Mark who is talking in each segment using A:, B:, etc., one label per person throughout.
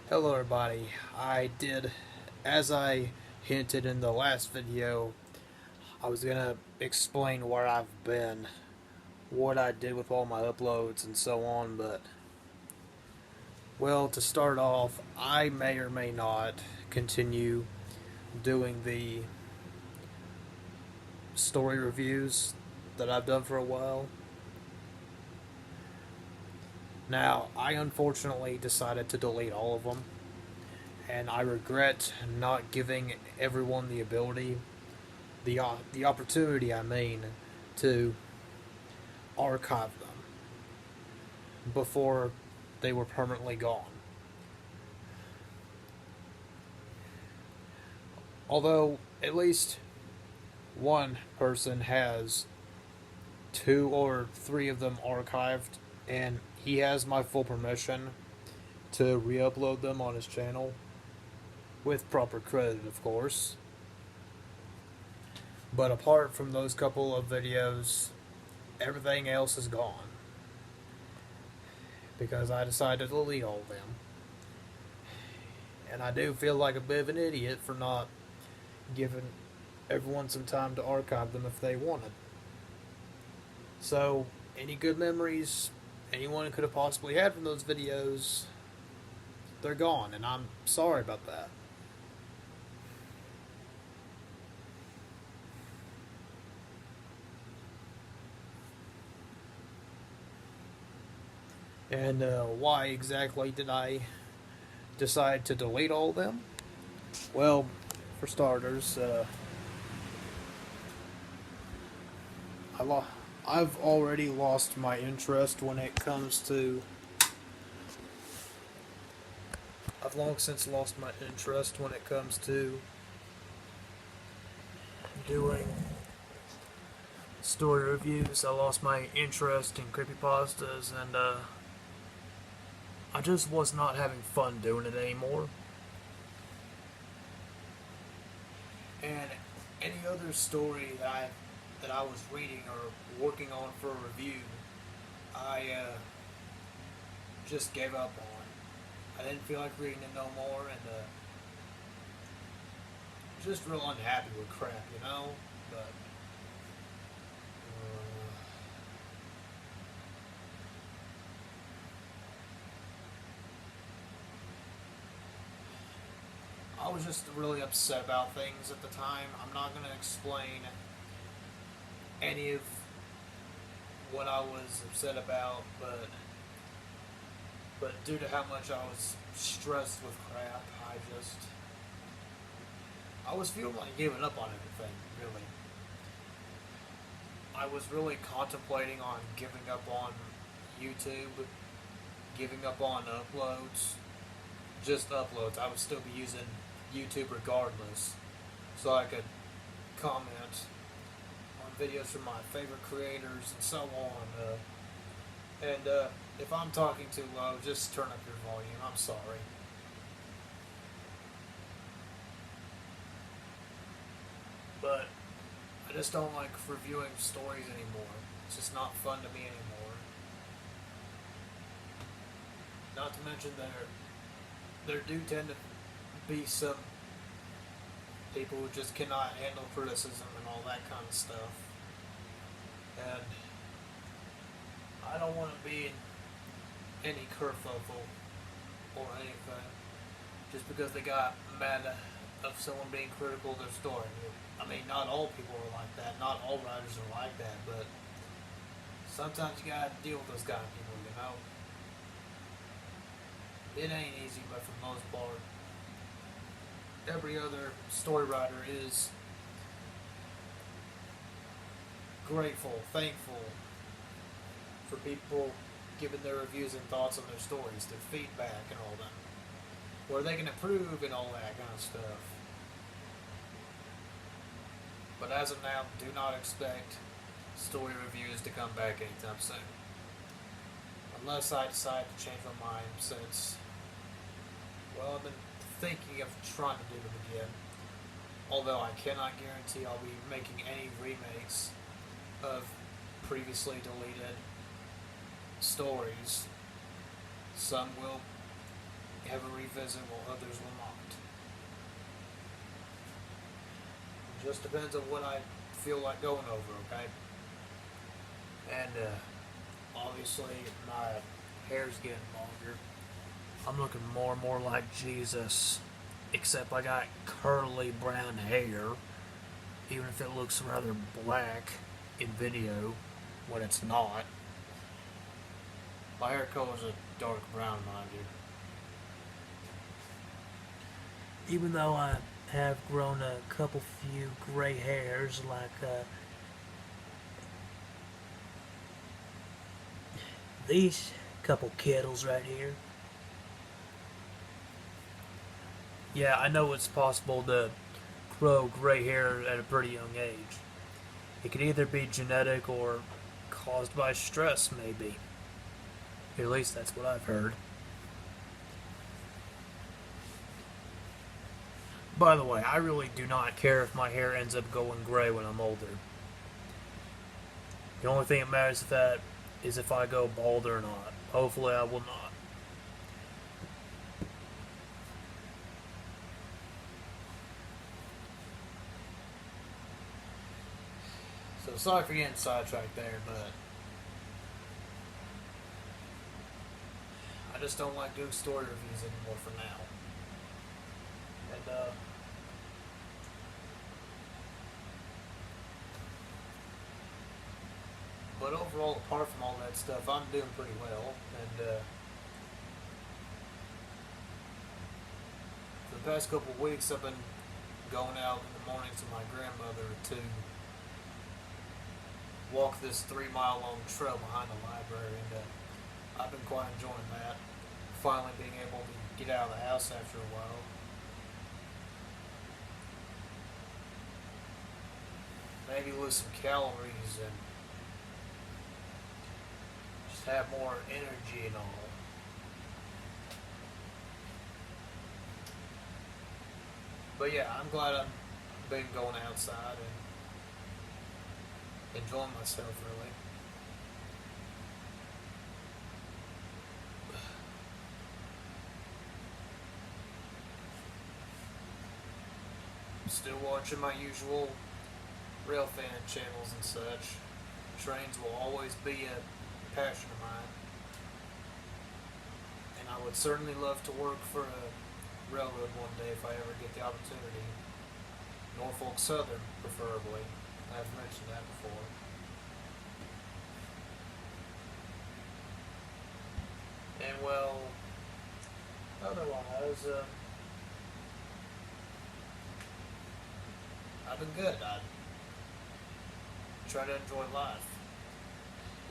A: Hello everybody, as I hinted in the last video, I was gonna explain where I've been, what I did with all my uploads and so on, but, well, to start off, I may or may not continue doing the story reviews that I've done for a while. Now, I unfortunately decided to delete all of them, and I regret not giving everyone the ability the opportunity, to archive them before they were permanently gone. Although at least one person has two or three of them archived, and he has my full permission to re-upload them on his channel with proper credit, of course. But apart from those couple of videos, everything else is gone because I decided to delete all of them. And I do feel like a bit of an idiot for not giving everyone some time to archive them if they wanted. So, any good memories anyone could have possibly had from those videos, they're gone, and I'm sorry about that. And why exactly did I decide to delete all of them? Well, for starters, I've already lost my interest when it comes to. I've long since lost my interest when it comes to doing story reviews. I lost my interest in creepypastas, and I just was not having fun doing it anymore. And any other story that I was reading or working on for a review, I just gave up on. I didn't feel like reading it no more, and just real unhappy with crap, you know. But I was just really upset about things at the time. I'm not going to explain any of what I was upset about, but due to how much I was stressed with crap, I was feeling like giving up on everything, really. I was really contemplating on giving up on YouTube, giving up on uploads, just uploads. I would still be using YouTube regardless, so I could comment on videos from my favorite creators and so on. And if I'm talking too low, just turn up your volume. I'm sorry. But I just don't like reviewing stories anymore. It's just not fun to me anymore. Not to mention there do tend to be some people who just cannot handle criticism and all that kind of stuff. And I don't want to be in any kerfuffle or anything just because they got mad of someone being critical of their story. I mean, not all people are like that. Not all writers are like that, but sometimes you gotta deal with those kind of people, you know? It ain't easy, but for the most part, every other story writer is grateful, thankful for people giving their reviews and thoughts on their stories, their feedback and all that, where they can improve and all that kind of stuff. But as of now, do not expect story reviews to come back anytime soon. Unless I decide to change my mind, since, well, I've been thinking of trying to do them again. Although I cannot guarantee I'll be making any remakes of previously deleted stories. Some will have a revisit while others will not. It just depends on what I feel like going over, okay? And obviously my hair's getting longer. I'm looking more and more like Jesus, except I got curly brown hair, even if it looks rather black in video when it's not. My hair color is a dark brown, mind you. Even though I have grown a couple few gray hairs, like these couple kettles right here. Yeah, I know it's possible to grow gray hair at a pretty young age. It could either be genetic or caused by stress, maybe. At least that's what I've heard. By the way, I really do not care if my hair ends up going gray when I'm older. The only thing that matters with that is if I go bald or not. Hopefully I will not. So sorry for getting sidetracked there, but I just don't like doing story reviews anymore for now. And but overall, apart from all that stuff, I'm doing pretty well. And for the past couple of weeks, I've been going out in the mornings with my grandmother to walk this 3 mile long trail behind the library, and I've been quite enjoying that. Finally being able to get out of the house after a while. Maybe lose some calories and just have more energy and all. But yeah, I'm glad I've been going outside and enjoying myself, really. Still watching my usual rail fan channels and such. Trains will always be a passion of mine. And I would certainly love to work for a railroad one day if I ever get the opportunity. Norfolk Southern, preferably. I've mentioned that before. And well, otherwise, I've been good. I try to enjoy life.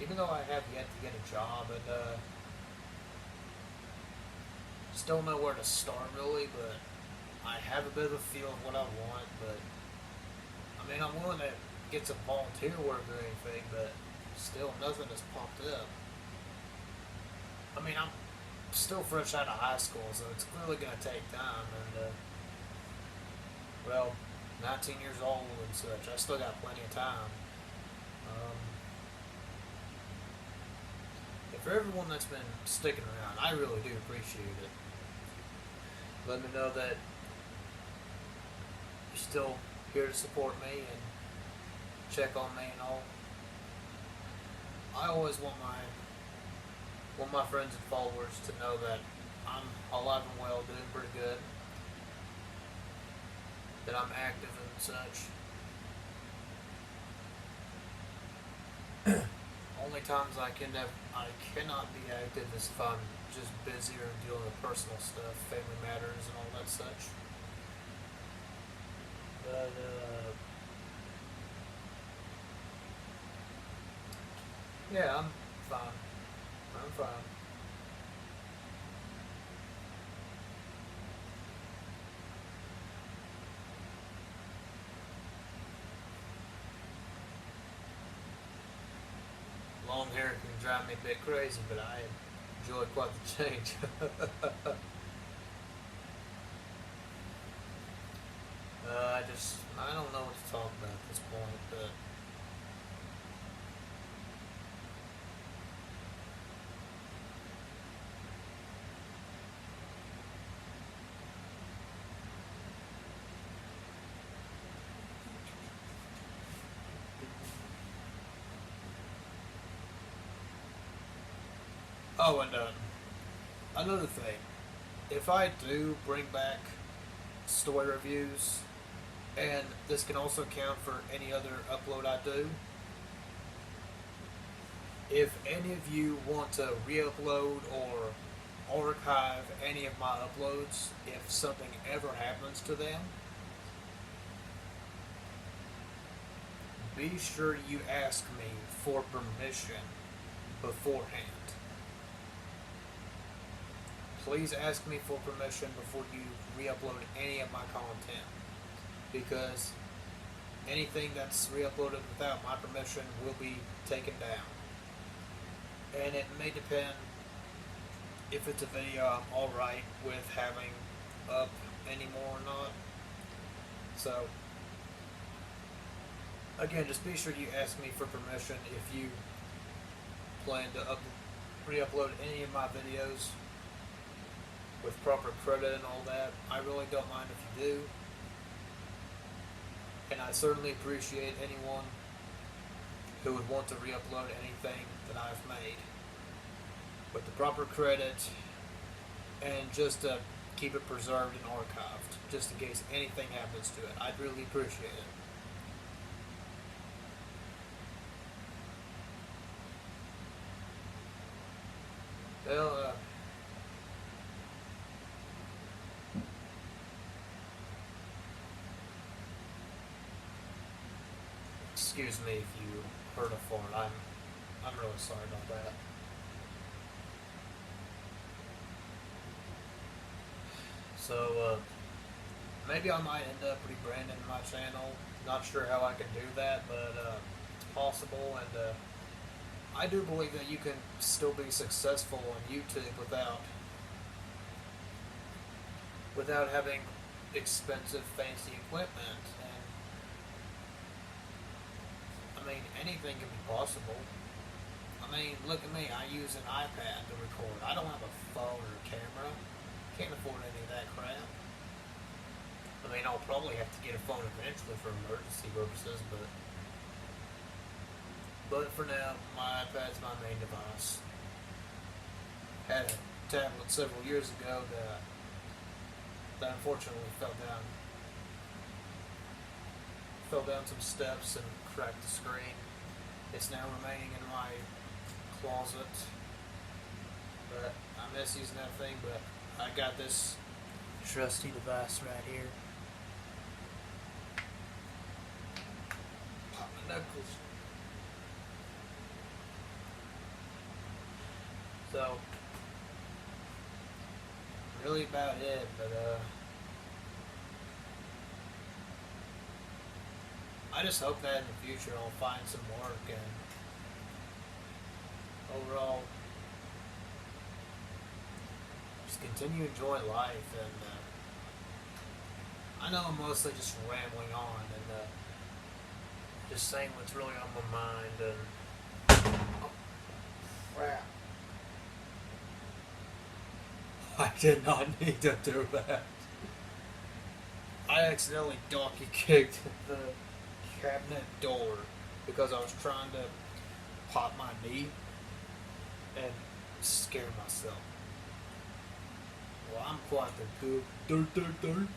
A: Even though I have yet to get a job and just don't know where to start really, but I have a bit of a feel of what I want, but I mean, I'm willing to get some volunteer work or anything, but still nothing has popped up. I mean, I'm still fresh out of high school, so it's clearly going to take time, and well, 19 years old and such, I still got plenty of time. And for everyone that's been sticking around, I really do appreciate it. Let me know that you're still here to support me and check on me and all. I always want my friends and followers to know that I'm alive and well, doing pretty good, that I'm active and such. Only times I cannot be active is if I'm just busy or dealing with personal stuff, family matters and all that such. But yeah, I'm fine. I'm fine. Long hair can drive me a bit crazy, but I enjoy quite the change. I don't know what to talk about at this point, but Oh, and another thing, if I do bring back story reviews, and this can also count for any other upload I do, if any of you want to re-upload or archive any of my uploads, if something ever happens to them, be sure you ask me for permission beforehand. Please ask me for permission before you re-upload any of my content, because anything that's re-uploaded without my permission will be taken down. And it may depend if it's a video I'm alright with having up anymore or not. So, again, just be sure you ask me for permission if you plan to re-upload any of my videos with proper credit and all that. I really don't mind if you do. And I certainly appreciate anyone who would want to re-upload anything that I've made with the proper credit, and just to keep it preserved and archived, just in case anything happens to it. I'd really appreciate it. Well, excuse me if you heard a fart. I'm really sorry about that. So, maybe I might end up rebranding my channel. Not sure how I can do that, but it's possible. And I do believe that you can still be successful on YouTube without having expensive, fancy equipment. And I mean, anything can be possible. I mean, look at me. I use an iPad to record. I don't have a phone or a camera. Can't afford any of that crap. I mean, I'll probably have to get a phone eventually for emergency purposes, but for now, my iPad's my main device. Had a tablet several years ago that unfortunately fell down some steps and cracked the screen. It's now remaining in my closet, but I miss using that thing. But I got this trusty device right here. Pop my knuckles. So, really about it, but I just hope that in the future I'll find some work, and overall just continue to enjoy life. And I know I'm mostly just rambling on and just saying what's really on my mind. And oh, crap. I did not need to do that. I accidentally donkey kicked the cabinet door because I was trying to pop my knee and scare myself. Well, I'm quite the good. Dirt.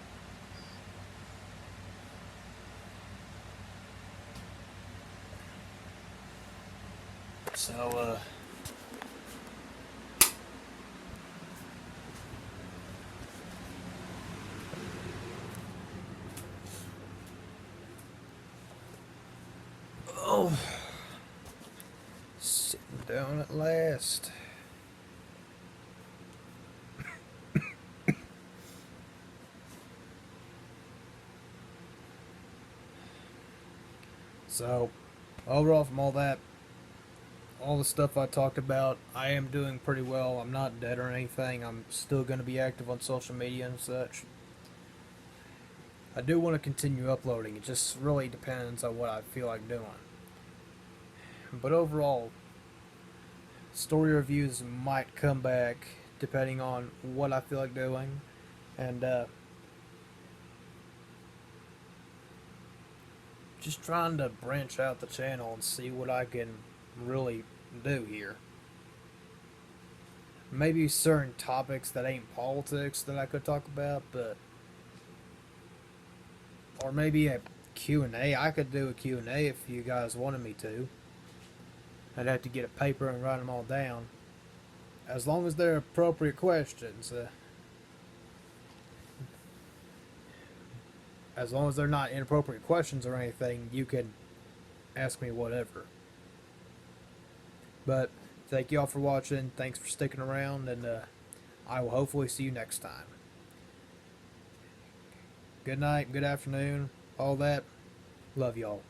A: So, oh, sitting down at last. So, overall, from all the stuff I talked about, I am doing pretty well. I'm not dead or anything. I'm still going to be active on social media and such. I do want to continue uploading. It just really depends on what I feel like doing. But overall, story reviews might come back depending on what I feel like doing. And just trying to branch out the channel and see what I can really do here. maybe certain topics that ain't politics that I could talk about, but or maybe a Q&A. I could do a Q&A if you guys wanted me to. I'd have to get a paper and write them all down. As long as they're appropriate questions. As long as they're not inappropriate questions or anything, you can ask me whatever. But thank you all for watching. Thanks for sticking around, and I will hopefully see you next time. Good night, good afternoon, all that. Love y'all.